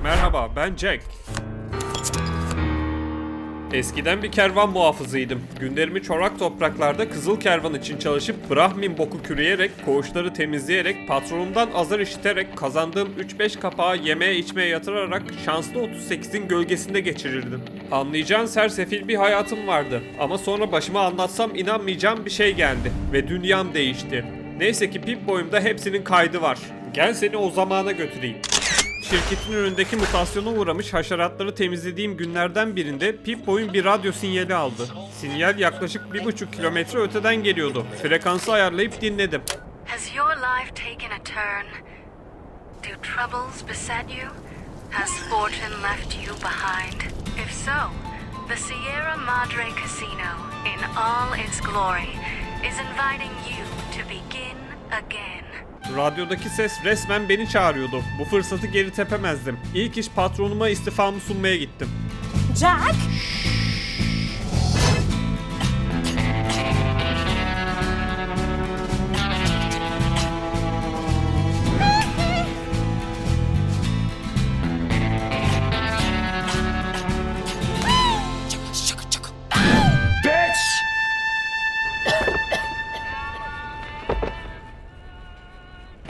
Merhaba, ben Jack. Eskiden bir kervan muhafızıydım. Günlerimi çorak topraklarda Kızıl Kervan için çalışıp Brahmin boku kürüyerek, koğuşları temizleyerek, patronumdan azar işiterek, kazandığım 3-5 kapağı yemeye içmeye yatırarak şanslı 38'in gölgesinde geçirirdim. Anlayacağın sersefil bir hayatım vardı. Ama sonra başıma anlatsam inanmayacağım bir şey geldi. Ve dünyam değişti. Neyse ki Pip-Boy'umda hepsinin kaydı var. Gel seni o zamana götüreyim. Şirketin önündeki mutasyona uğramış haşeratları temizlediğim günlerden birinde Pip-Boy'un bir radyo sinyali aldı. Sinyal yaklaşık 1,5 kilometre öteden geliyordu. Frekansı ayarlayıp dinledim. Has your life taken a turn? Do troubles beset you? Has fortune left you behind? If so, the Sierra Madre Casino, in all its glory, is inviting you to begin again. Radyodaki ses resmen beni çağırıyordu. Bu fırsatı geri tepemezdim. İlk iş patronuma istifamı sunmaya gittim. Jack?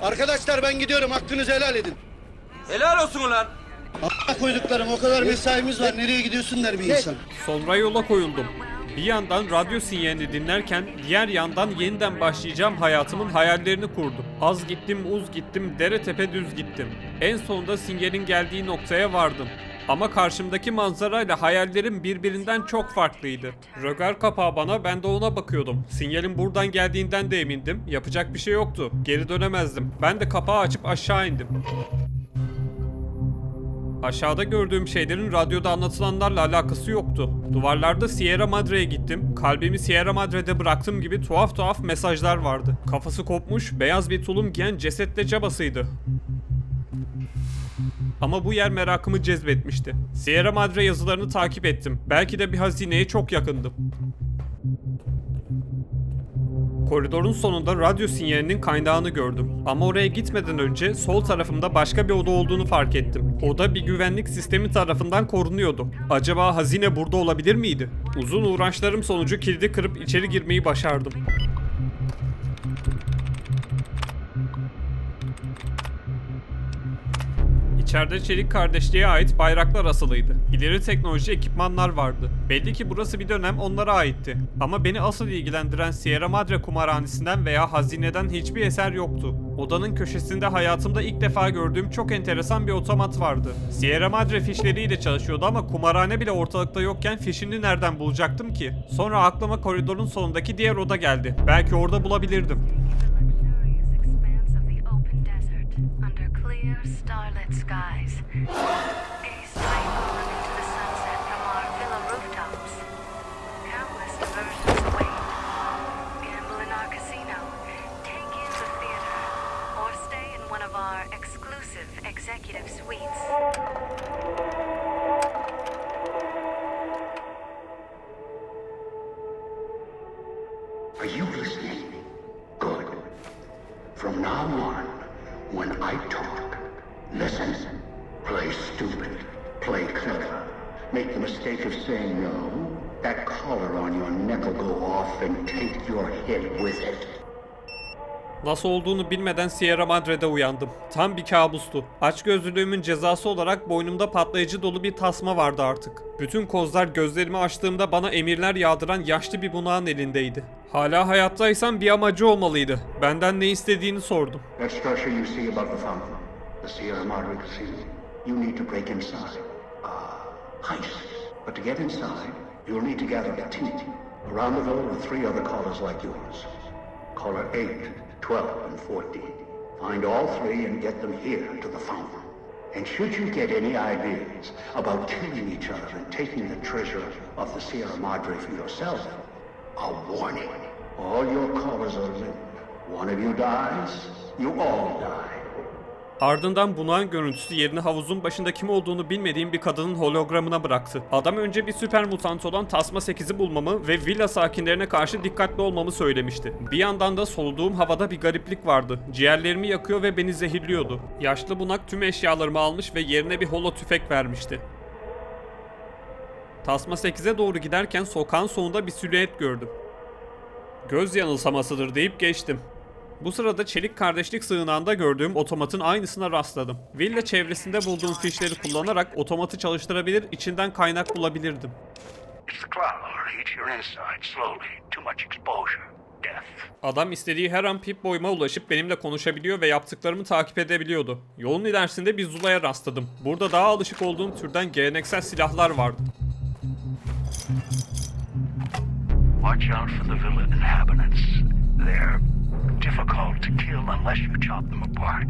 Arkadaşlar ben gidiyorum, hakkınızı helal edin. Helal olsun ulan. A**a koyduklarım, o kadar mesaimiz var, nereye gidiyorsun der bir insan. Sonra yola koyuldum. Bir yandan radyo sinyalini dinlerken diğer yandan yeniden başlayacağım hayatımın hayallerini kurdum. Az gittim, uz gittim, dere tepe düz gittim. En sonunda sinyalin geldiği noktaya vardım. Ama karşımdaki manzarayla hayallerim birbirinden çok farklıydı. Rögar kapağı bana, ben de ona bakıyordum. Sinyalin buradan geldiğinden de emindim. Yapacak bir şey yoktu. Geri dönemezdim. Ben de kapağı açıp aşağı indim. Aşağıda gördüğüm şeylerin radyoda anlatılanlarla alakası yoktu. Duvarlarda Sierra Madre'ye gittim. Kalbimi Sierra Madre'de bıraktığım gibi tuhaf tuhaf mesajlar vardı. Kafası kopmuş, beyaz bir tulum giyen cesetle cabasıydı. Ama bu yer merakımı cezbetmişti. Sierra Madre yazılarını takip ettim. Belki de bir hazineye çok yakındım. Koridorun sonunda radyo sinyalinin kaynağını gördüm. Ama oraya gitmeden önce sol tarafımda başka bir oda olduğunu fark ettim. Oda bir güvenlik sistemi tarafından korunuyordu. Acaba hazine burada olabilir miydi? Uzun uğraşlarım sonucu kilidi kırıp içeri girmeyi başardım. İçeride çelik kardeşliğe ait bayraklar asılıydı. İleri teknoloji ekipmanlar vardı. Belli ki burası bir dönem onlara aitti. Ama beni asıl ilgilendiren Sierra Madre kumarhanesinden veya hazineden hiçbir eser yoktu. Odanın köşesinde hayatımda ilk defa gördüğüm çok enteresan bir otomat vardı. Sierra Madre fişleriyle çalışıyordu ama kumarhane bile ortalıkta yokken fişini nereden bulacaktım ki? Sonra aklıma koridorun sonundaki diğer oda geldi. Belki orada bulabilirdim. Starlit skies. Gaze straight on into the sunset from our villa rooftops. Countless diversions await. Gamble in our casino, take in the theater, or stay in one of our exclusive executive suites. Are you listening? Good. From now on, when I talk, listen. Play stupid. Play clever. Make the mistake of saying no. That collar on your neck will go off and take your head with it. Nasıl olduğunu bilmeden Sierra Madre'de uyandım. Tam bir kabustu. Açgözlülüğümün cezası olarak boynumda patlayıcı dolu bir tasma vardı artık. Bütün kozlar gözlerimi açtığımda bana emirler yağdıran yaşlı bir bunağın elindeydi. Hala hayattaysam bir amacı olmalıydı. Benden ne istediğini sordum. That structure you see above the fountain, the Sierra Madre Casino, you need to break inside. Heist. But to get inside, you'll need to gather a team. Around the villa are 3 other callers like yours. Caller 8, 12, and 14. Find all 3 and get them here to the fountain. And should you get any ideas about killing each other and taking the treasure of the Sierra Madre for yourself, a warning. All your callers are linked. One of you dies, you all die. Ardından bunağın görüntüsü yerini havuzun başında kim olduğunu bilmediğim bir kadının hologramına bıraktı. Adam önce bir süper mutant olan Tasma 8'i bulmamı ve villa sakinlerine karşı dikkatli olmamı söylemişti. Bir yandan da soluduğum havada bir gariplik vardı. Ciğerlerimi yakıyor ve beni zehirliyordu. Yaşlı bunak tüm eşyalarımı almış ve yerine bir holo tüfek vermişti. Tasma 8'e doğru giderken sokağın sonunda bir silüet gördüm. Göz yanılsamasıdır deyip geçtim. Bu sırada Çelik Kardeşlik Sığınağı'nda gördüğüm otomatın aynısına rastladım. Villa çevresinde bulduğum fişleri kullanarak otomatı çalıştırabilir, içinden kaynak bulabilirdim. It's the cloud. Eat your inside slowly. Too much exposure. Death. Adam istediği her an Pip Boy'uma ulaşıp benimle konuşabiliyor ve yaptıklarımı takip edebiliyordu. Yolun ilerisinde bir Zula'ya rastladım. Burada daha alışık olduğum türden geleneksel silahlar vardı. Watch out for the villa inhabitants. They're difficult to kill unless you chop them apart.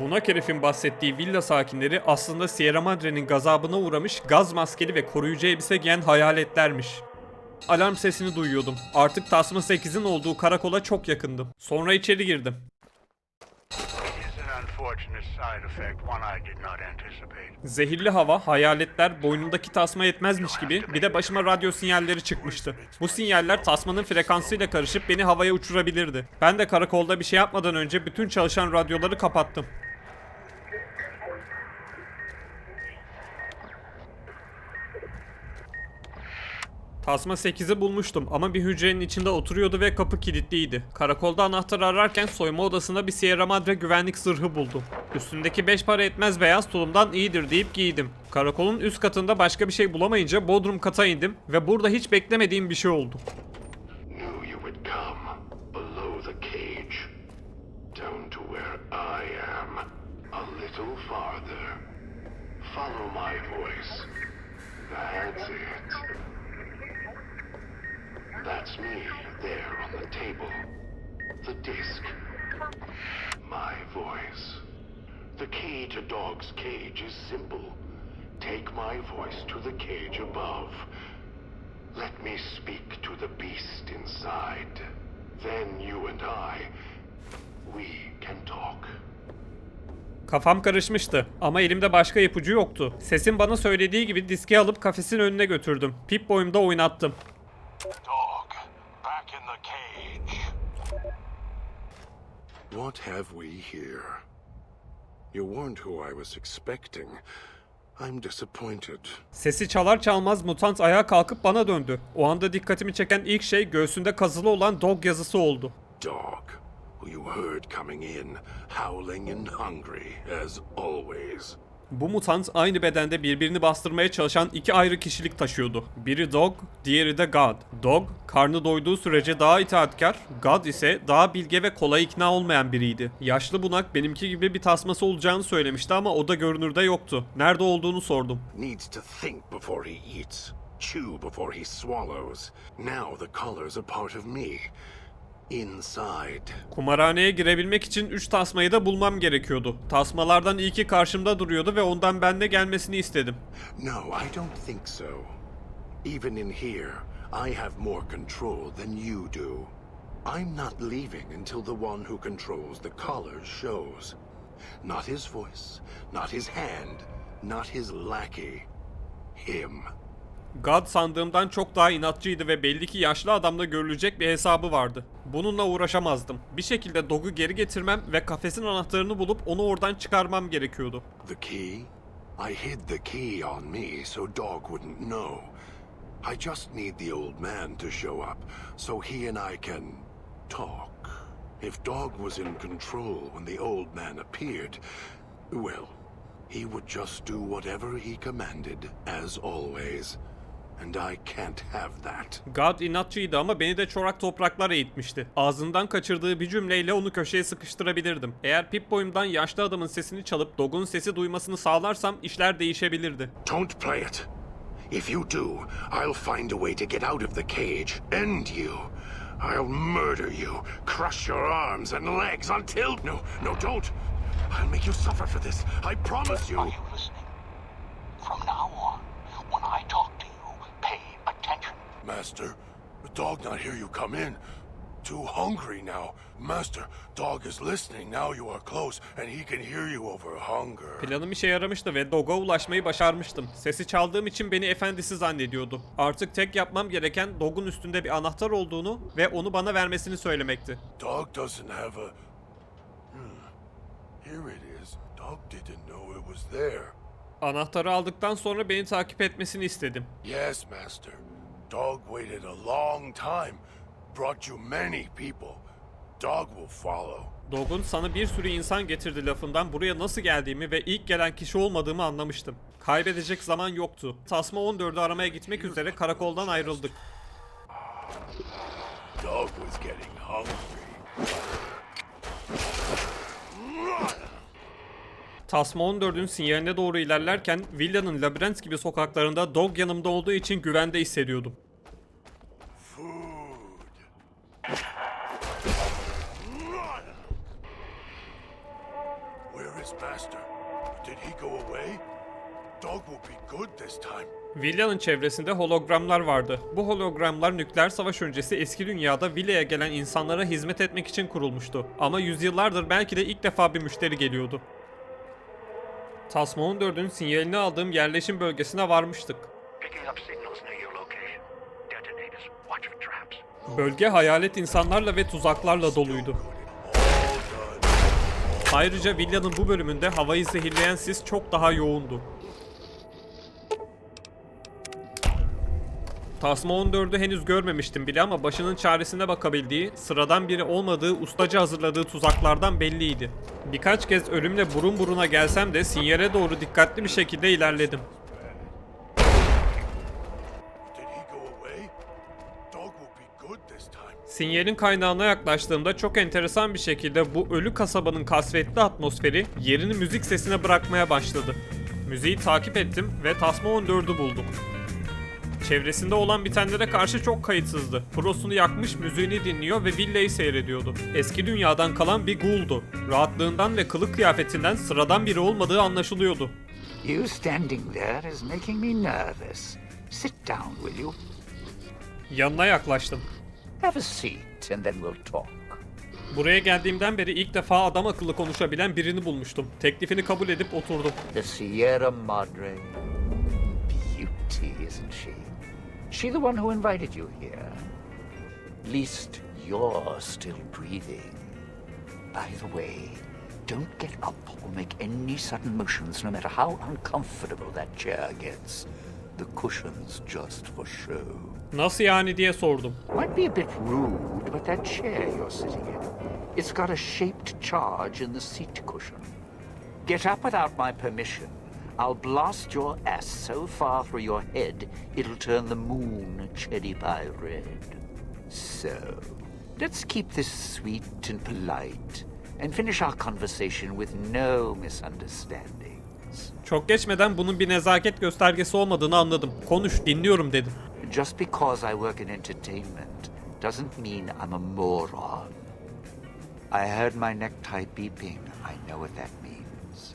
Bunak herifin bahsettiği villa sakinleri aslında Sierra Madre'nin gazabına uğramış gaz maskeli ve koruyucu elbise giyen hayaletlermiş. Alarm sesini duyuyordum. Artık Tasma 8'in olduğu karakola çok yakındım. Sonra içeri girdim. Zehirli hava, hayaletler, boynundaki tasma yetmezmiş gibi bir de başıma radyo sinyalleri çıkmıştı. Bu sinyaller tasmanın frekansıyla karışıp beni havaya uçurabilirdi. Ben de karakolda bir şey yapmadan önce bütün çalışan radyoları kapattım. Tasma 8'i bulmuştum ama bir hücrenin içinde oturuyordu ve kapı kilitliydi. Karakolda anahtarı ararken soyma odasında bir Sierra Madre güvenlik zırhı buldum. Üstündeki 5 para etmez beyaz tulumdan iyidir deyip giydim. Karakolun üst katında başka bir şey bulamayınca bodrum kata indim ve burada hiç beklemediğim bir şey oldu. Knew you would come below the cage, down to where I am, a little farther. Follow my voice. That's it. That's me there on the table. The disc. My voice. The key to Dog's cage is simple. Take my voice to the cage above. Let me speak to the beast inside. Then you and we can talk. Kafam karışmıştı ama elimde başka ipucu yoktu. Sesin bana söylediği gibi diski alıp kafesin önüne götürdüm. Pip Boy'umda oynattım. Dog, back in the cage. What have we here? You weren't who I was expecting. I'm disappointed. Sesi çalar çalmaz mutant ayağa kalkıp bana döndü. O anda dikkatimi çeken ilk şey göğsünde kazılı olan Dog yazısı oldu. Dog, who you heard coming in, howling and hungry, as always. Bu mutant aynı bedende birbirini bastırmaya çalışan iki ayrı kişilik taşıyordu. Biri Dog, diğeri de God. Dog, karnı doyduğu sürece daha itaatkar, God ise daha bilge ve kolay ikna olmayan biriydi. Yaşlı bunak benimki gibi bir tasması olacağını söylemişti ama o da görünürde yoktu. Nerede olduğunu sordum. Needs to think before he eats, chew before he swallows. Now the colors are part of me. Inside. Kumarhaneye girebilmek için 3 tasmayı da bulmam gerekiyordu. Tasmalardan ilki karşımda duruyordu ve ondan bende gelmesini istedim. No, I don't think so. Even in here, I have more control than you do. I'm not leaving until the one who controls the collars shows. Not his voice, not his hand, not his lackey. Him. God sandığımdan çok daha inatçıydı ve belli ki yaşlı adamla görülecek bir hesabı vardı. Bununla uğraşamazdım. Bir şekilde Dog'u geri getirmem ve kafesin anahtarını bulup onu oradan çıkarmam gerekiyordu. The key? I hid the key on me so Dog wouldn't know. I just need the old man to show up so he and I can talk. If Dog was in control when the old man appeared, well, he would just do whatever he commanded, as always. And I can't have that. God inatçıydı ama beni de çorak topraklara eğitmişti. Ağzından kaçırdığı bir cümleyle onu köşeye sıkıştırabilirdim. Eğer Pip Boy'umdan yaşlı adamın sesini çalıp Dog'un sesi duymasını sağlarsam işler değişebilirdi. Don't play it. If you do, I'll find a way to get out of the cage. End you. I'll murder you. Crush your arms and legs until... No, don't. I'll make you suffer for this. I promise you. Are you listening? From now on, when I talk to you, pay attention. Master, the dog not hear you come in. Too hungry now. Master, dog is listening. Now you are close and he can hear you over hunger. Planım işe yaramıştı ve Dog'a ulaşmayı başarmıştım. Sesi çaldığım için beni efendisi zannediyordu. Artık tek yapmam gereken Dog'un üstünde bir anahtar olduğunu ve onu bana vermesini söylemekti. Dog doesn't have a... Here it is. Dog didn't know it was there. Anahtarı aldıktan sonra beni takip etmesini istedim. Yes, Master. Dog waited a long time. Brought you many people. Dog will follow. Dog'un sana bir sürü insan getirdi lafından buraya nasıl geldiğimi ve ilk gelen kişi olmadığımı anlamıştım. Kaybedecek zaman yoktu. Tasma 14'ü aramaya gitmek üzere karakoldan ayrıldık. Dog was getting hungry. Tasma 14'ün sinyaline doğru ilerlerken villanın labirent gibi sokaklarında Dog yanımda olduğu için güvende hissediyordum. Where is Master? Did he go away? Dog will be good this time. Villanın çevresinde hologramlar vardı. Bu hologramlar nükleer savaş öncesi eski dünyada villaya gelen insanlara hizmet etmek için kurulmuştu. Ama yüzyıllardır belki de ilk defa bir müşteri geliyordu. Tasma 14'ün sinyalini aldığım yerleşim bölgesine varmıştık. Picking up signals near your location. Detonators, watch for traps. Bölge hayalet insanlarla ve tuzaklarla doluydu. Ayrıca villanın bu bölümünde havayı zehirleyen sis çok daha yoğundu. Tasma 14'ü henüz görmemiştim bile ama başının çaresine bakabildiği, sıradan biri olmadığı ustaca hazırladığı tuzaklardan belliydi. Birkaç kez ölümle burun buruna gelsem de sinyale doğru dikkatli bir şekilde ilerledim. Did he go away? Dog will be good this time. Sinyalin kaynağına yaklaştığımda çok enteresan bir şekilde bu ölü kasabanın kasvetli atmosferi yerini müzik sesine bırakmaya başladı. Müziği takip ettim ve Tasma 14'ü buldum. Çevresinde olan bitenlere karşı çok kayıtsızdı. Prosunu yakmış müziğini dinliyor ve villayı seyrediyordu. Eski dünyadan kalan bir ghoul'du. Rahatlığından ve kılık kıyafetinden sıradan biri olmadığı anlaşılıyordu. You standing there is making me nervous. Sit down, will you? Yanına yaklaştım. Have a seat and then we'll talk. Buraya geldiğimden beri ilk defa adam akıllı konuşabilen birini bulmuştum. Teklifini kabul edip oturdum. The Sierra Madre. Beauty, isn't she? She the one who invited you here? At least you're still breathing. By the way, don't get up or make any sudden motions no matter how uncomfortable that chair gets. The cushion's just for show. Nasıl yani diye sordum. Might be a bit rude, but that chair you're sitting in, it's got a shaped charge in the seat cushion. Get up without my permission. I'll blast your ass so far through your head, it'll turn the moon cherry pie red. So, let's keep this sweet and polite, and finish our conversation with no misunderstandings. Çok geçmeden bunun bir nezaket göstergesi olmadığını anladım. Konuş, dinliyorum dedim. Just because I work in entertainment doesn't mean I'm a moron. I heard my necktie beeping. I know what that means.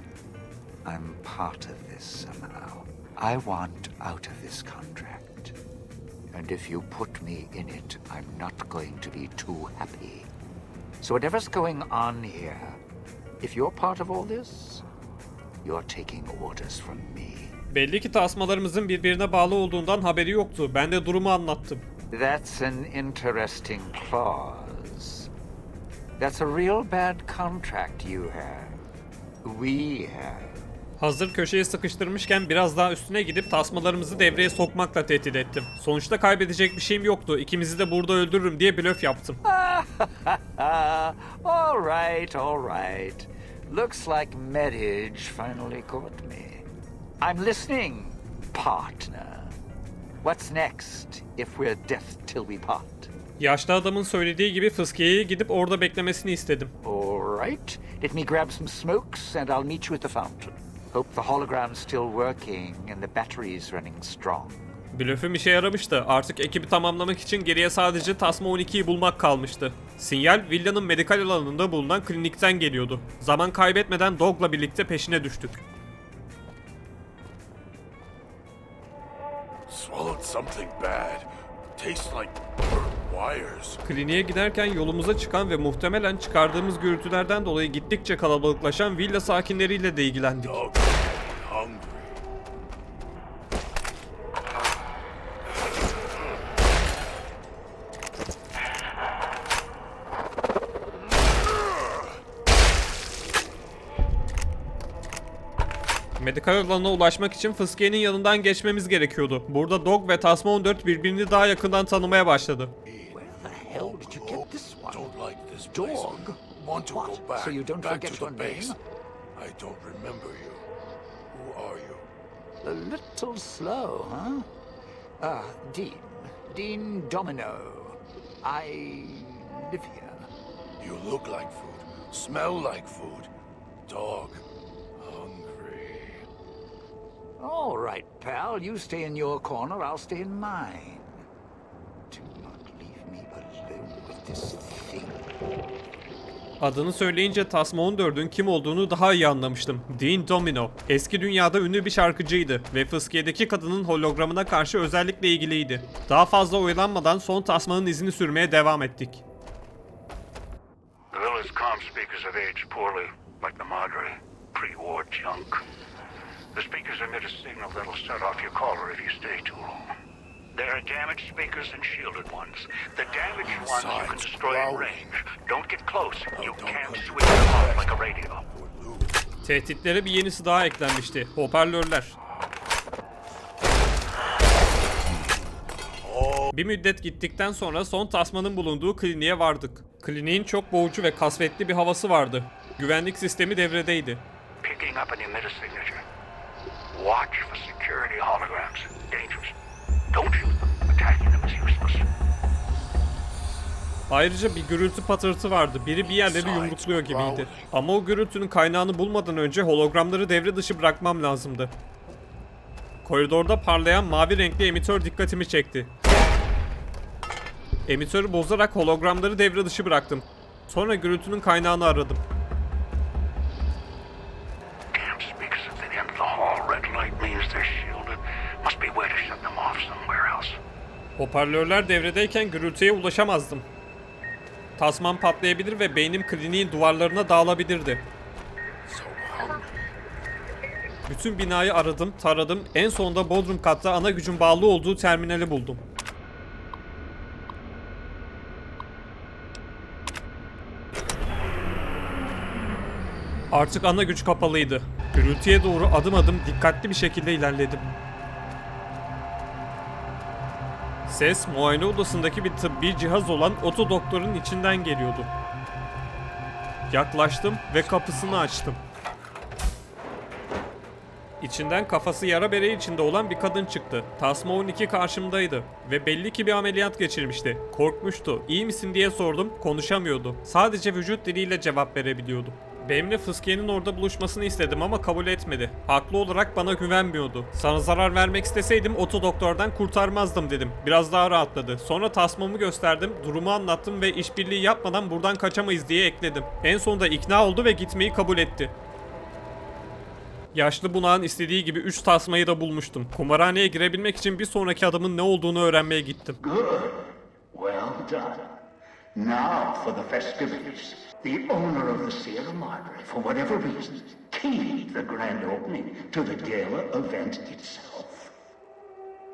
I'm part of this somehow. I want out of this contract. And if you put me in it, I'm not going to be too happy. So whatever's going on here, if you're part of all this, you're taking orders from me. Belli ki tasmalarımızın birbirine bağlı olduğundan haberi yoktu. Ben de durumu anlattım. That's an interesting clause. That's a real bad contract you have. We have. Hazır köşeye sıkıştırmışken biraz daha üstüne gidip tasmalarımızı devreye sokmakla tehdit ettim. Sonuçta kaybedecek bir şeyim yoktu. İkimizi de burada öldürürüm diye blöf yaptım. All right, all right. Looks like marriage finally caught me. I'm listening, partner. What's next if we're death till we part? Yaşlı adamın söylediği gibi fıskiyeye gidip orada beklemesini istedim. All right. Let me grab some smokes and I'll meet you at the fountain. Hope the hologram's still working and the battery's running strong. Blöfüm işe yaramıştı. Artık ekibi tamamlamak için geriye sadece Tasma 12'yi bulmak kalmıştı. Sinyal villanın medikal alanında bulunan klinikten geliyordu. Zaman kaybetmeden Dog'la birlikte peşine düştük. Swallowed something bad. Tastes like burnt wires. Kliniğe giderken yolumuza çıkan ve muhtemelen çıkardığımız gürültülerden dolayı gittikçe kalabalıklaşan villa sakinleriyle de ilgilendik. Dog hungry. Medikal alana ulaşmak için fıskiyenin yanından geçmemiz gerekiyordu. Burada Dog ve Tasma 14 birbirini daha yakından tanımaya başladı. Where the hell did you get this one? Don't like this place. Dog? Want to go What? back? So you don't back forget to the your base. name? I don't remember you. Who are you? A little slow, huh? Dean. Dean Domino. I live here. You look like food. Smell like food. Dog hungry. All right, pal. You stay in your corner, I'll stay in mine. Do not leave me alone with this thing. Adını söyleyince Tasma 14'ün kim olduğunu daha iyi anlamıştım. Dean Domino. Eski dünyada ünlü bir şarkıcıydı ve fıskiyedeki kadının hologramına karşı özellikle ilgiliydi. Daha fazla oyalanmadan son Tasma'nın izini sürmeye devam ettik. The villa's comm speakers have aged poorly, like the Madre. Pre-war junk. The speakers emit a signal that'll set off your caller if you stay too long. There are damaged speakers and shielded ones. The damaged ones you can destroy in range. Don't get close. You can't switch them off like a radio. Tehditlere bir yenisi daha eklenmişti. Hoparlörler. Bir müddet gittikten sonra son Tasma'nın bulunduğu kliniğe vardık. Kliniğin çok boğucu ve kasvetli bir havası vardı. Güvenlik sistemi devredeydi. Picking up an emitter signature. Watch for security holograms. Dangerous. Don't shoot them. Attacking them is useless. Ayrıca bir gürültü patırtı vardı. Biri bir yerleri yumrukluyor gibiydi. Ama o gürültünün kaynağını bulmadan önce hologramları devre dışı bırakmam lazımdı. Koridorda parlayan mavi renkli emitör dikkatimi çekti. Emitörü bozarak hologramları devre dışı bıraktım. Sonra gürültünün kaynağını aradım. Damn speakers at the end of the hall. Red light means they're shielded. Must be a way to shut them off somewhere else. Hoparlörler devredeyken gürültüye ulaşamazdım. Tasman patlayabilir ve beynim kliniğin duvarlarına dağılabilirdi. Bütün binayı aradım, taradım. En sonunda bodrum katta ana gücün bağlı olduğu terminali buldum. Artık ana güç kapalıydı. Gürültüye doğru adım adım dikkatli bir şekilde ilerledim. Ses muayene odasındaki bir tıbbi cihaz olan oto doktorun içinden geliyordu. Yaklaştım ve kapısını açtım. İçinden kafası yara bereği içinde olan bir kadın çıktı. Tasma 12 karşımdaydı ve belli ki bir ameliyat geçirmişti. Korkmuştu. İyi misin diye sordum. Konuşamıyordu. Sadece vücut diliyle cevap verebiliyordu. Benimle fıskiyenin orada buluşmasını istedim ama kabul etmedi. Haklı olarak bana güvenmiyordu. Sana zarar vermek isteseydim oto doktordan kurtarmazdım dedim. Biraz daha rahatladı. Sonra tasmamı gösterdim, durumu anlattım ve işbirliği yapmadan buradan kaçamayız diye ekledim. En sonunda ikna oldu ve gitmeyi kabul etti. Yaşlı bunağın istediği gibi 3 tasmayı da bulmuştum. Kumarhaneye girebilmek için bir sonraki adımın ne olduğunu öğrenmeye gittim. Good. Well done. Now for the festivities. The owner of the Sierra Madre, for whatever reason, keyed the grand opening to the gala event itself.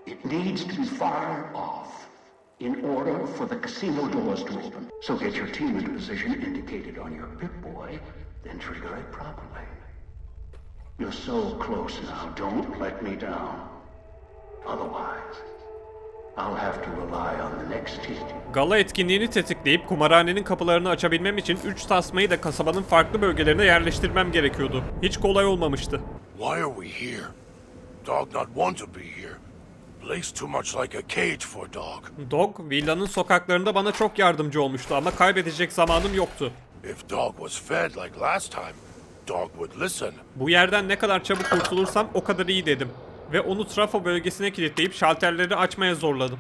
It needs to be fired off in order for the casino doors to open. So get your team into position indicated on your Pip-Boy, then trigger it properly. You're so close now, don't let me down. Otherwise, I'll have to rely on the next team. Gala etkinliğini tetikleyip kumarhanenin kapılarını açabilmem için 3 tasmayı da kasabanın farklı bölgelerine yerleştirmem gerekiyordu. Hiç kolay olmamıştı. Why are we here? Dog not want to be here. Place too much like a cage for dog. Dog, villanın sokaklarında bana çok yardımcı olmuştu ama kaybedecek zamanım yoktu. If dog was fed like last time, dog would listen. Bu yerden ne kadar çabuk kurtulursam o kadar iyi dedim. ve onu trafo bölgesine kilitleyip şalterleri açmaya zorladım.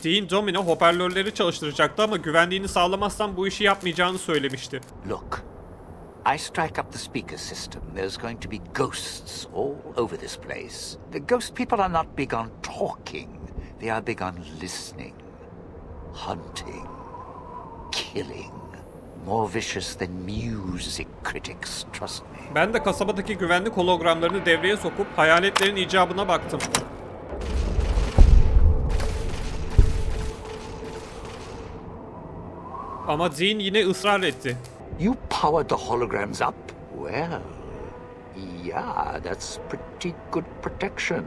Dean Domino hoparlörleri çalıştıracaktı ama güvenliğini sağlamazsan bu işi yapmayacağını söylemişti. Look, I strike up the speaker system. There's going to be ghosts all over this place. The ghost people are not big on talking. They are big on listening, hunting, killing. More vicious than music critics, trust me. Ben de kasabadaki güvenlik hologramlarını devreye sokup hayaletlerin icabına baktım. Ama Dean yine ısrar etti. You powered the holograms up? Well, yeah, that's pretty good protection.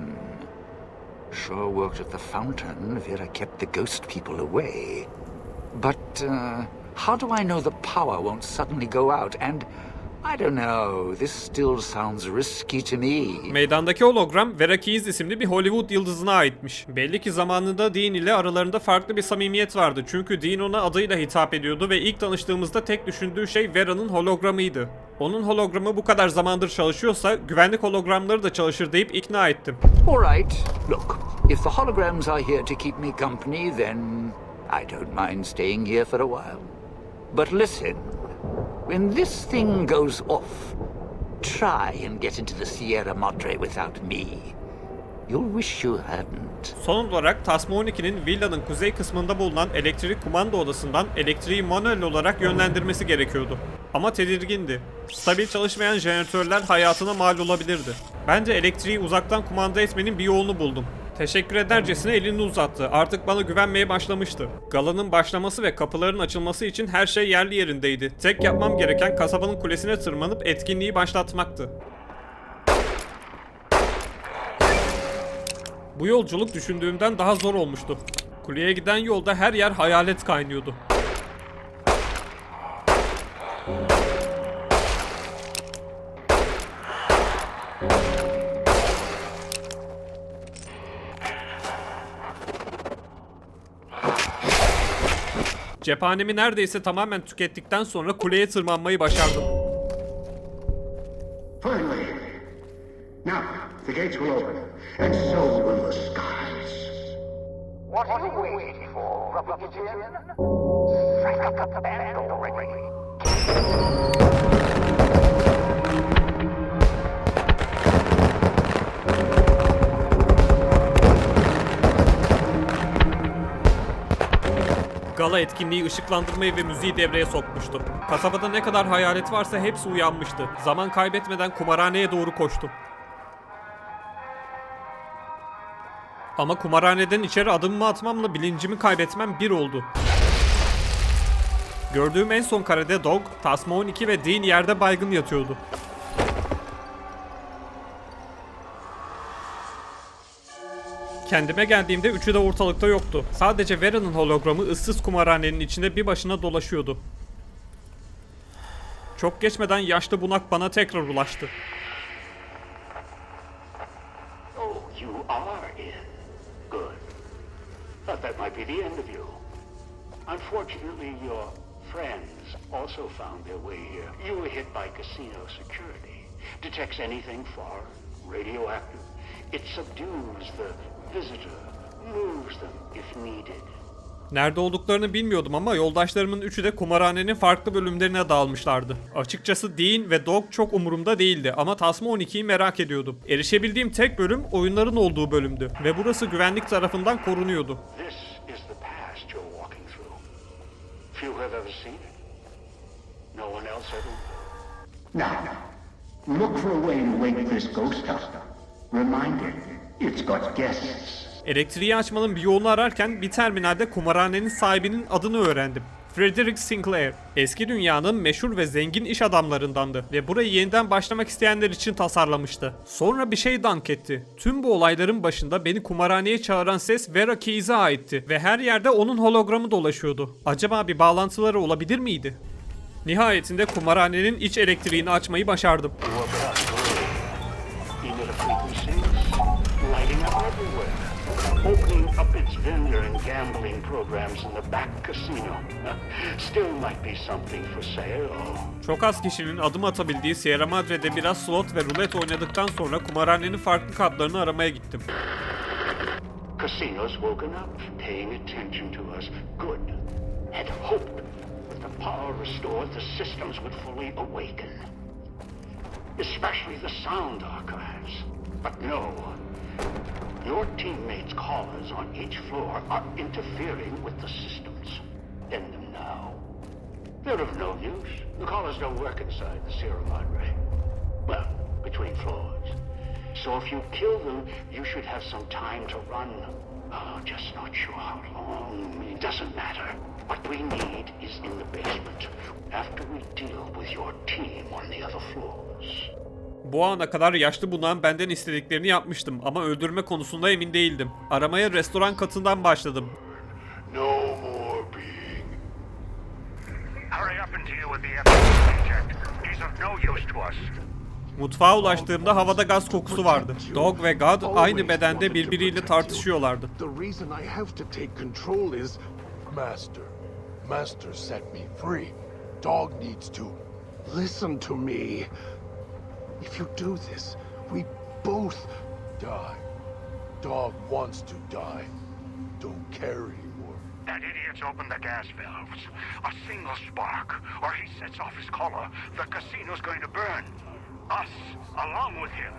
Sure worked at the fountain. Vera kept the ghost people away. But, how do I know the power won't suddenly go out? And, I don't know, this still sounds risky to me. Meydandaki hologram Vera Keyes isimli bir Hollywood yıldızına aitmiş. Belli ki zamanında Dean ile aralarında farklı bir samimiyet vardı. Çünkü Dean ona adıyla hitap ediyordu ve ilk tanıştığımızda tek düşündüğü şey Vera'nın hologramıydı. Onun hologramı bu kadar zamandır çalışıyorsa güvenlik hologramları da çalışır deyip ikna ettim. Alright, look, if the holograms are here to keep me company, then I don't mind staying here for a while. But listen, when this thing goes off, try and get into the Sierra Madre without me. You'll wish you hadn't. Son olarak Tasma 12'nin villanın kuzey kısmında bulunan elektrik kumanda odasından elektriği manuel olarak yönlendirmesi gerekiyordu. Ama tedirgindi. Stabil çalışmayan jeneratörler hayatına mal olabilirdi. Bence elektriği uzaktan kumanda etmenin bir yolunu buldum. Teşekkür edercesine elini uzattı. Artık bana güvenmeye başlamıştı. Galanın başlaması ve kapıların açılması için her şey yerli yerindeydi. Tek yapmam gereken kasabanın kulesine tırmanıp etkinliği başlatmaktı. Bu yolculuk düşündüğümden daha zor olmuştu. Kuleye giden yolda her yer hayalet kaynıyordu. Cephanemi neredeyse tamamen tükettikten sonra kuleye tırmanmayı başardım. Finally. Now, the gates will open, and so will the skies. What are you waiting for, Republican? Crank up the band already. Gala etkinliği ışıklandırmayı ve müziği devreye sokmuştu. Kasabada ne kadar hayalet varsa hepsi uyanmıştı. Zaman kaybetmeden kumarhaneye doğru koştum. Ama kumarhaneden içeri adımımı atmamla bilincimi kaybetmem bir oldu. Gördüğüm en son karede Dog, Tasma 12 ve Dean yerde baygın yatıyordu. Kendime geldiğimde üçü de ortalıkta yoktu. Sadece Vera'nın hologramı ıssız kumarhanenin içinde bir başına dolaşıyordu. Çok geçmeden yaşlı bunak bana tekrar ulaştı. Oh, you are in. Good. Thought that might be the end of you. Unfortunately, your friends also found their way here. You were hit by casino security. Detects anything foreign, radioactive. It subdues the visitor, moves them if needed. Nerede olduklarını bilmiyordum ama yoldaşlarımın üçü de kumarhanenin farklı bölümlerine dağılmışlardı. Açıkçası Dean ve Dog çok umurumda değildi ama Tasma 12'yi merak ediyordum. Erişebildiğim tek bölüm oyunların olduğu bölümdü ve burası güvenlik tarafından korunuyordu. This is the past you're walking through. Few have ever seen it. No one else ever will. Now, look for a way to wake this ghost up. Remind it, it's got guests. Elektriği açmanın bir yolunu ararken bir terminalde kumarhanenin sahibinin adını öğrendim. Frederick Sinclair. Eski dünyanın meşhur ve zengin iş adamlarındandı ve burayı yeniden başlamak isteyenler için tasarlamıştı. Sonra bir şey dank etti. Tüm bu olayların başında beni kumarhaneye çağıran ses Vera Keyes'e aitti ve her yerde onun hologramı dolaşıyordu. Acaba bir bağlantıları olabilir miydi? Nihayetinde kumarhanenin iç elektriğini açmayı başardım. Into the frequencies, lighting up everywhere. opening up its vendor and gambling programs in the back casino. Still might be something for sale. Çok az kişinin adım atabildiği Sierra Madre'de biraz slot ve rulet oynadıktan sonra kumarhanenin farklı katlarını aramaya gittim. Casinos woken up, paying attention to us. Good. Had hoped with the power restored, the systems would fully awaken. Especially the sound archives. But no. Your teammates' callers on each floor are interfering with the systems. End them now. They're of no use. The callers don't work inside the Sierra Madre. Well, between floors. So if you kill them, you should have some time to run. Oh, just not sure how long. It doesn't matter. What we need is in the basement. After we deal with your team on the other floors. Bu ana kadar yaşlı bunan benden istediklerini yapmıştım ama öldürme konusunda emin değildim. Aramaya restoran katından başladım. No more being. Hurry up and deal with the agent. He's of no use to us. Mutfağa ulaştığımda havada gaz kokusu vardı. Dog ve God aynı bedende birbiriyle tartışıyorlardı. The reason I have to take control is Master. Master set me free. Dog needs to listen to me. If you do this, we both die. Dog wants to die. Don't care anymore. That idiot's opened the gas valves. A single spark, or he sets off his collar. The casino's going to burn. Us, along with him.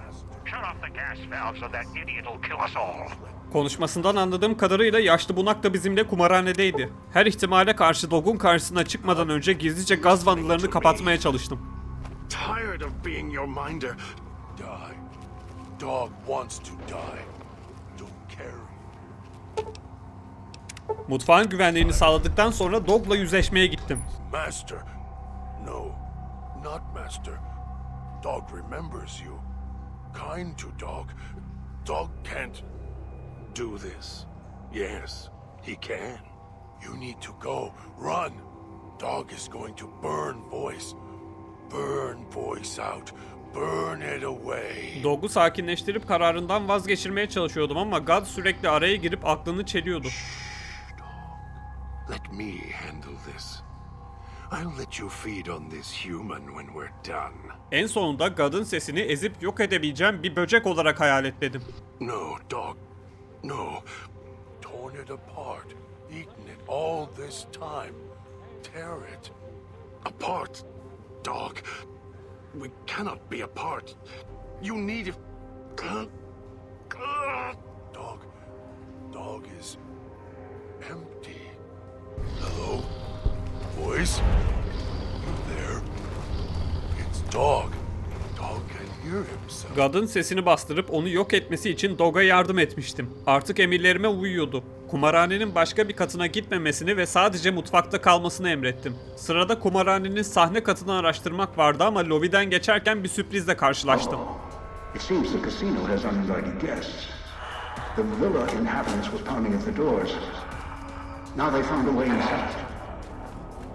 Shut off the gas valve so that idiot will kill us all. Konuşmasından anladığım kadarıyla yaşlı bunak da bizimle kumarhanedeydi. Her ihtimale karşı Dog'un karşısına çıkmadan önce gizlice gaz vanılarını kapatmaya çalıştım. Tired of being your minder. Die. Dog wants to die. Don't care. Mutfağın güvenliğini sağladıktan sonra Dog'la yüzleşmeye gittim. Master. No, not Master. Dog remembers you. Kind to Dog. Dog can't do this. Yes, he can. You need to go. Run. Dog is going to burn Voice. Burn Voice out. Burn it away. Dog'u sakinleştirip kararından vazgeçirmeye çalışıyordum ama God sürekli araya girip aklını çeliyordu. Let me handle this. I'll let you feed on this human when we're done. En sonunda God'un sesini ezip yok edebileceğim bir böcek olarak hayal ettim. No, Dog. No. Torn it apart. Eaten it all this time. Tear it. Apart. Dog. We cannot be apart. You need it. Dog. Dog is empty. Hello? Voice? You there? It's Dog. Dog can hear himself. God'un sesini bastırıp onu yok etmesi için Dog'a yardım etmiştim. Artık emirlerime uyuyordu. Kumarhanenin başka bir katına gitmemesini ve sadece mutfakta kalmasını emrettim. Sırada kumarhanenin sahne katını araştırmak vardı ama lobiden geçerken bir sürprizle karşılaştım. It seems the casino has uninvited guests. The villa inhabitants was pounding at the doors. Now they found a way inside.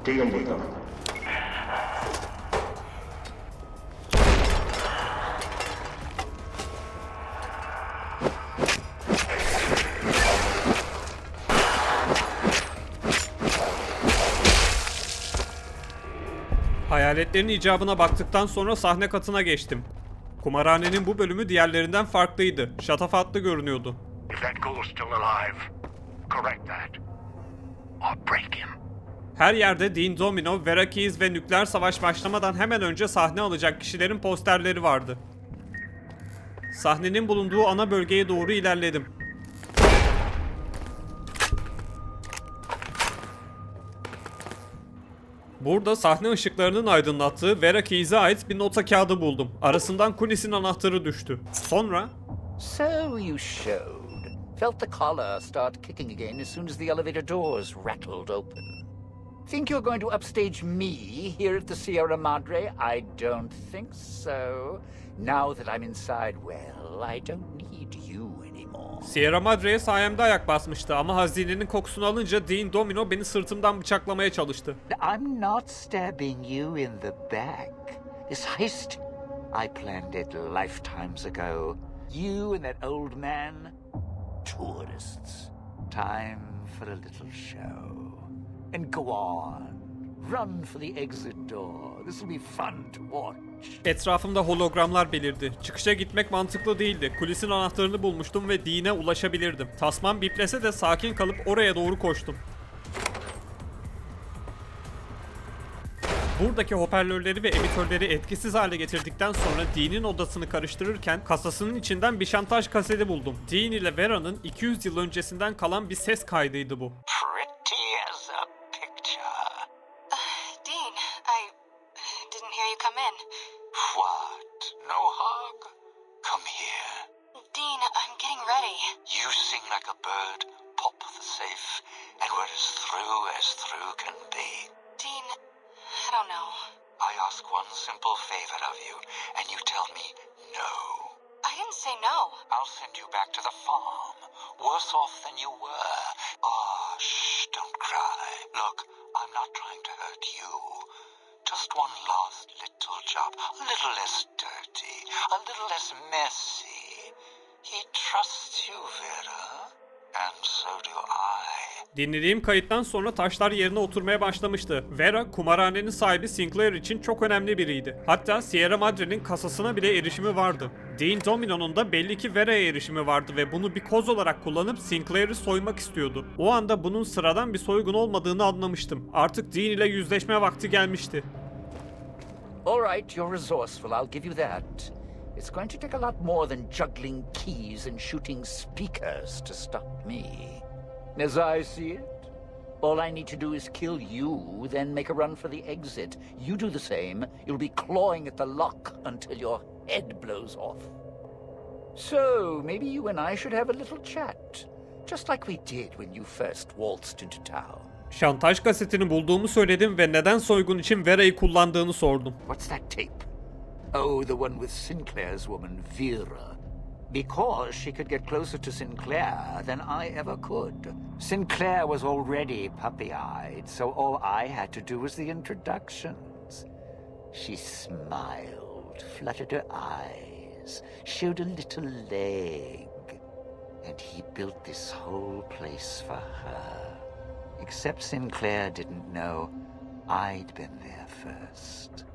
Deal with them. Hayaletlerin icabına baktıktan sonra sahne katına geçtim. Kumarhanenin bu bölümü diğerlerinden farklıydı. Şatafatlı görünüyordu. If that ghoul's still alive, correct that. Or break him. Her yerde Dean Domino, Vera Keys ve nükleer savaş başlamadan hemen önce sahne alacak kişilerin posterleri vardı. Sahnenin bulunduğu ana bölgeye doğru ilerledim. Burada sahne ışıklarının aydınlattığı Vera Keys'e ait bir nota kağıdı buldum. Arasından kulisin anahtarı düştü. Sonra... So you showed. Felt the collar start kicking again as soon as the elevator doors rattled open. Think you're going to upstage me here at the Sierra Madre? I don't think so. Now that I'm inside, well, I don't need you anymore. Sierra Madre'ye sayemde ayak basmıştı ama hazinenin kokusunu alınca Dean Domino beni sırtımdan bıçaklamaya çalıştı. I'm not stabbing you in the back. This heist, I planned it lifetimes ago. You and that old man, tourists. Time for a little show. And go on. Run for the exit door. This will be fun to watch. Etrafımda hologramlar belirdi. Çıkışa gitmek mantıklı değildi. Kulisin anahtarını bulmuştum ve Dean'e ulaşabilirdim. Tasmam biplese de sakin kalıp oraya doğru koştum. Buradaki hoparlörleri ve emitörleri etkisiz hale getirdikten sonra Dean'in odasını karıştırırken kasasının içinden bir şantaj kaseti buldum. Dean ile Vera'nın 200 yıl öncesinden kalan bir ses kaydıydı bu. Pretty as a picture. Dean, I didn't hear you come in. What? No hug? Come here. Dean, I'm getting ready. You sing like a bird, pop the safe, and we're as through can be. Dean, I don't know. I ask one simple favor of you, and you tell me no. I didn't say no. I'll send you back to the farm, worse off than you were. Oh, shh, don't cry. Look, I'm not trying to hurt you. Just one last little job, a little less dirty, a little less messy. He trusts you, Vera, and so do I. Dinlediğim kayıttan sonra taşlar yerine oturmaya başlamıştı. Vera, kumarhanenin sahibi Sinclair için çok önemli biriydi. Hatta Sierra Madre'nin kasasına bile erişimi vardı. Dean Domino'nun da belli ki Vera'ya erişimi vardı ve bunu bir koz olarak kullanıp Sinclair'i soymak istiyordu. O anda bunun sıradan bir soygun olmadığını anlamıştım. Artık Dean ile yüzleşme vakti gelmişti. All right, you're resourceful, I'll give you that. It's going to take a lot more than juggling keys and shooting speakers to stop me. As I see it, all I need to do is kill you, then make a run for the exit. You do the same, you'll be clawing at the lock until your head blows off. So, maybe you and I should have a little chat. Just like we did when you first waltzed into town. Şantaj kasetini bulduğumu söyledim ve neden soygun için Vera'yı kullandığını sordum. What's that tape? Oh, the one with Sinclair's woman, Vera. Because she could get closer to Sinclair than I ever could. Sinclair was already puppy-eyed, so all I had to do was the introductions. She smiled, fluttered her eyes, showed a little leg. And he built this whole place for her. Except Sinclair didn't know I'd been there first.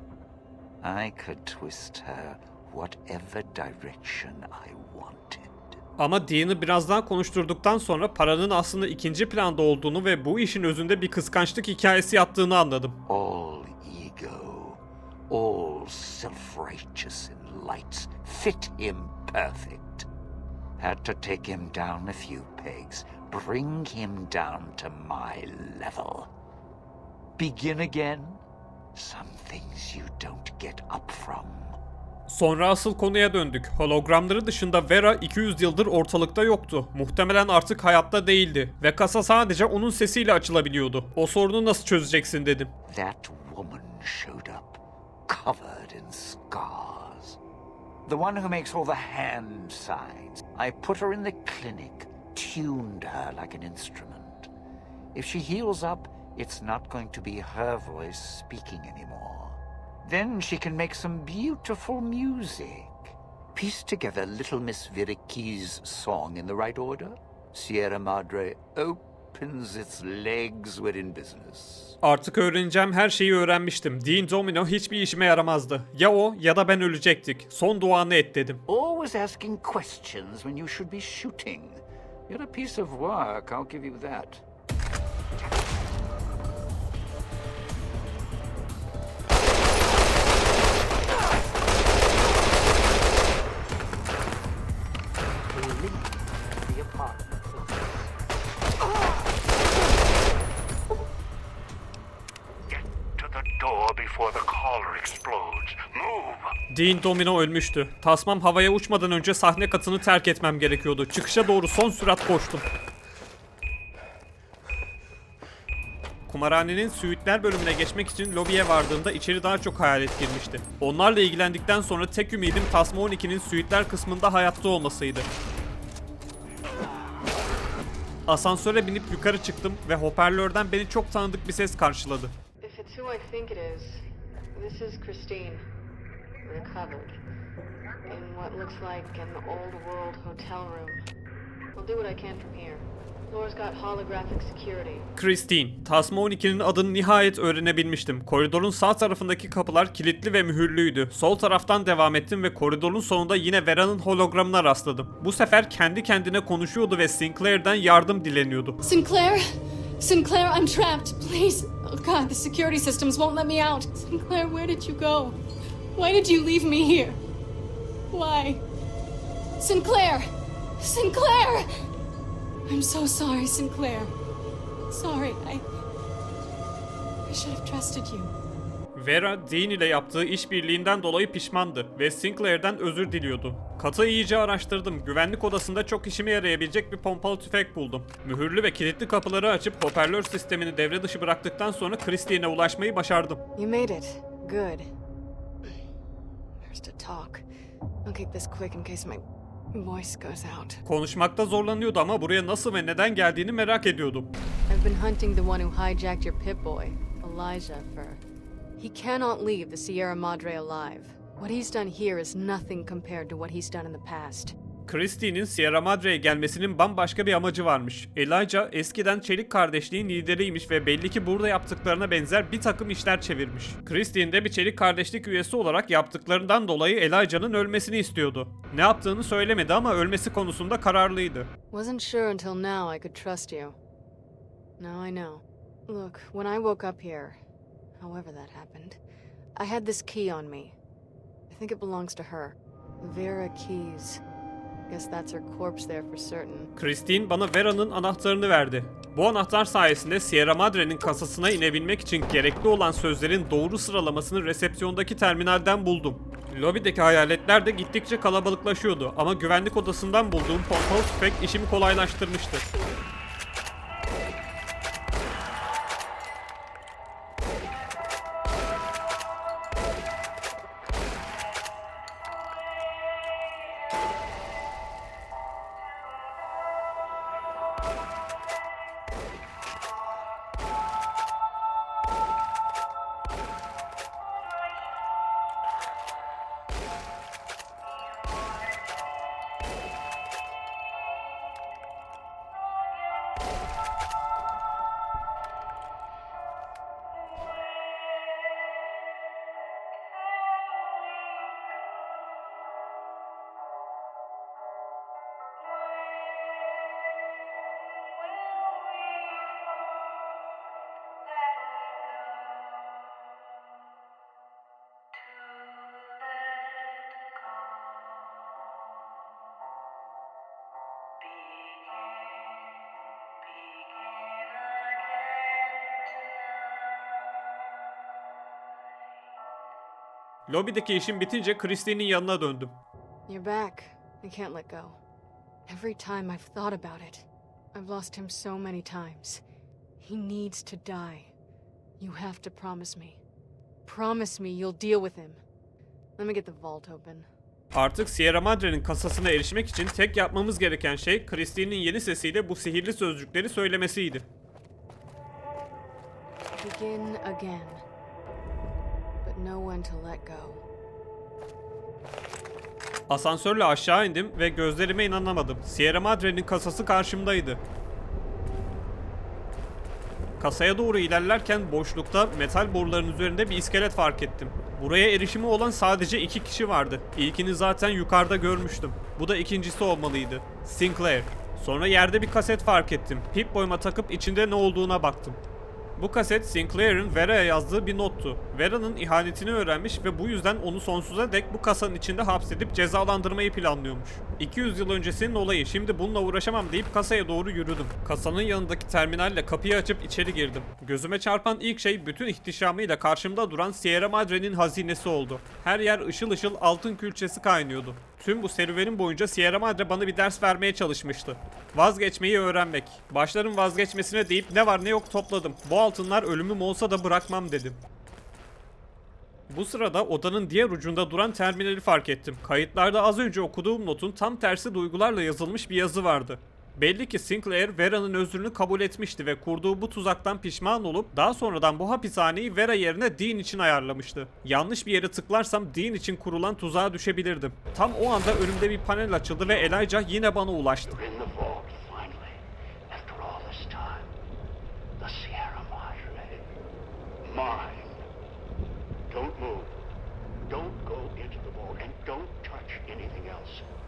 I could twist her whatever direction I wanted. Ama Dean'ı biraz daha konuşturduktan sonra paranın aslında ikinci planda olduğunu ve bu işin özünde bir kıskançlık hikayesi yattığını anladım. All ego, all self-righteous and light, fit him perfect. Had to take him down a few pegs, bring him down to my level. Begin again. Some things you don't get up from. Sonra asıl konuya döndük. Hologramları dışında Vera 200 yıldır ortalıkta yoktu. Muhtemelen artık hayatta değildi. Ve kasa sadece onun sesiyle açılabiliyordu. O sorunu nasıl çözeceksin dedim. That woman showed up, covered in scars. The one who makes all the hand signs. I put her in the clinic, tuned her like an instrument. If she heals up, it's not going to be her voice speaking anymore. Then she can make some beautiful music. Piece together Little Miss Viriki's song in the right order. Sierra Madre opens its legs, we're in business. Artık öğreneceğim her şeyi öğrenmiştim. Dean Domino hiçbir işime yaramazdı. Ya o ya da ben ölecektik. Son duanı et dedim. Always asking questions when you should be shooting. You're a piece of work, I'll give you that. Before the collar explodes. Move! Dean Domino ölmüştü. Tasmam havaya uçmadan önce sahne katını terk etmem gerekiyordu. Çıkışa doğru son sürat koştum. Kumarhanenin suitler bölümüne geçmek için lobiye vardığımda içeri daha çok hayalet girmişti. Onlarla ilgilendikten sonra tek ümidim Tasma 12'nin suitler kısmında hayatta olmasıydı. Asansöre binip yukarı çıktım ve hoparlörden beni çok tanıdık bir ses karşıladı. If it's who I think it is, this is Christine, recovered, in what looks like an old world hotel room. I'll do what I can from here. Floor's got holographic security. Christine, Tasma 12'nin adını nihayet öğrenebilmiştim. Koridorun sağ tarafındaki kapılar kilitli ve mühürlüydü. Sol taraftan devam ettim ve koridorun sonunda yine Vera'nın hologramına rastladım. Bu sefer kendi kendine konuşuyordu ve Sinclair'den yardım dileniyordu. Sinclair? Sinclair, I'm trapped. Please. Oh God, the security systems won't let me out. Sinclair, where did you go? Why did you leave me here? Why? Sinclair! Sinclair! I'm so sorry, Sinclair. Sorry, I should have trusted you. Vera, Dean ile yaptığı işbirliğinden dolayı pişmandı ve Sinclair'den özür diliyordu. Katı iyice araştırdım. Güvenlik odasında çok işime yarayabilecek bir pompalı tüfek buldum. Mühürlü ve kilitli kapıları açıp hoparlör sistemini devre dışı bıraktıktan sonra Christine'e ulaşmayı başardım. You made it. Good. There's to talk. I'll keep this quick in case my voice goes out. Konuşmakta zorlanıyordu ama buraya nasıl ve neden geldiğini merak ediyordum. I've been hunting the one who hijacked your Pip-Boy, Elijah, for... He cannot leave the Sierra Madre alive. What he's done here is nothing compared to what he's done in the past. Christine'in Sierra Madre'ye gelmesinin bambaşka bir amacı varmış. Elijah eskiden Çelik Kardeşliğin lideriymiş ve belli ki burada yaptıklarına benzer bir takım işler çevirmiş. Christine de bir Çelik Kardeşlik üyesi olarak yaptıklarından dolayı Elijah'nın ölmesini istiyordu. Ne yaptığını söylemedi ama ölmesi konusunda kararlıydı. Wasn't sure until now I could trust you. Now I know. Look, when I woke up here, however that happened, I had this key on me. I think it belongs to her. Vera Keyes. Guess that's her corpse there for certain. Christine bana Vera'nın anahtarını verdi. Bu anahtar sayesinde Sierra Madre'nin kasasına inebilmek için gerekli olan sözlerin doğru sıralamasını resepsiyondaki terminalden buldum. Lobideki hayaletler de gittikçe kalabalıklaşıyordu ama güvenlik odasından bulduğum pompalı tüfek işimi kolaylaştırmıştı. Lobideki işim bitince Christine'in yanına döndüm. You're back. I can't let go. Every time I've thought about it, I've lost him so many times. He needs to die. You have to promise me. Promise me you'll deal with him. Let me get the vault open. Artık Sierra Madre'nin kasasına erişmek için tek yapmamız gereken şey Christine'in yeni sesiyle bu sihirli sözcükleri söylemesiydi. Begin again. But know when to let go. Asansörle aşağı indim ve gözlerime inanamadım. Sierra Madre'nin kasası karşımdaydı. Kasaya doğru ilerlerken boşlukta metal boruların üzerinde bir iskelet fark ettim. Buraya erişimi olan sadece 2 kişi vardı. İlkini zaten yukarıda görmüştüm. Bu da ikincisi olmalıydı. Sinclair. Sonra yerde bir kaset fark ettim. Pip-Boy'uma takıp içinde ne olduğuna baktım. Bu kaset Sinclair'ın Vera'ya yazdığı bir nottu. Vera'nın ihanetini öğrenmiş ve bu yüzden onu sonsuza dek bu kasanın içinde hapsedip cezalandırmayı planlıyormuş. 200 yıl öncesinin olayı, şimdi bununla uğraşamam deyip kasaya doğru yürüdüm. Kasanın yanındaki terminalle kapıyı açıp içeri girdim. Gözüme çarpan ilk şey bütün ihtişamıyla karşımda duran Sierra Madre'nin hazinesi oldu. Her yer ışıl ışıl altın külçesi kaynıyordu. Tüm bu serüvenin boyunca Sierra Madre bana bir ders vermeye çalışmıştı. Vazgeçmeyi öğrenmek. Başların vazgeçmesine deyip ne var ne yok topladım. Bu altınlar ölümüm olsa da bırakmam dedim. Bu sırada odanın diğer ucunda duran terminali fark ettim. Kayıtlarda az önce okuduğum notun tam tersi duygularla yazılmış bir yazı vardı. Belli ki Sinclair Vera'nın özrünü kabul etmişti ve kurduğu bu tuzaktan pişman olup daha sonradan bu hapishaneyi Vera yerine Dean için ayarlamıştı. Yanlış bir yere tıklarsam Dean için kurulan tuzağa düşebilirdim. Tam o anda önümde bir panel açıldı ve Elijah yine bana ulaştı. In the vault.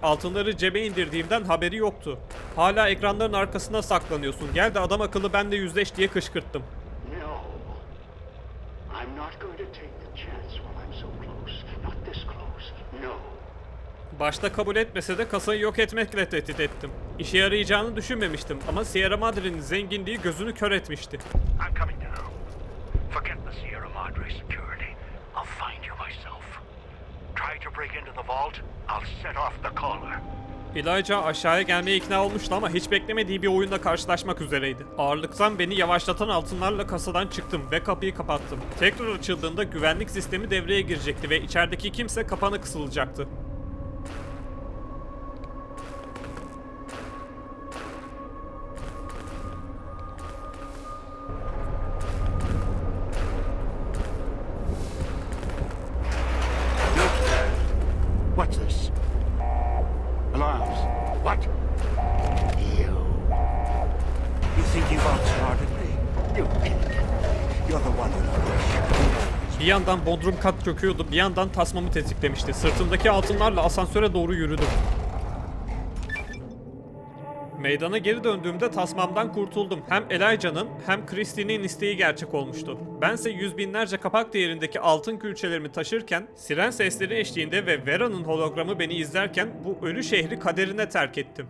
altınları cebe indirdiğimden haberi yoktu. Hala ekranların arkasına saklanıyorsun. Gel de adam akıllı benle yüzleş diye kışkırttım. No. I'm not going to take the chance while I'm so close. Not this close. No. Başta kabul etmese de kasayı yok etmekle tehdit ettim. İşe yarayacağını düşünmemiştim ama Sierra Madre'nin zenginliği gözünü kör etmişti. I'm coming down. Forget the Sierra Madre security. I'll find you myself. Try to break into the vault, I'll set off the caller. Elijah aşağıya gelmeye ikna olmuştu ama hiç beklemediği bir oyunla karşılaşmak üzereydi. Ağırlıktan beni yavaşlatan altınlarla kasadan çıktım ve kapıyı kapattım. Tekrar açıldığında güvenlik sistemi devreye girecekti ve içerideki kimse kapana kısılacaktı. What's this? Alarms. What? You think you've outsmarted me? You idiot. You're the one who... Bir yandan bodrum kat çöküyordu, bir yandan tasmamı tetiklemişti. Sırtımdaki altınlarla asansöre doğru yürüdüm. Meydana geri döndüğümde tasmamdan kurtuldum. Hem Elijah'nın hem Christie'nin isteği gerçek olmuştu. Bense yüz binlerce kapak değerindeki altın külçelerimi taşırken, siren sesleri eşliğinde ve Vera'nın hologramı beni izlerken bu ölü şehri kaderine terk ettim.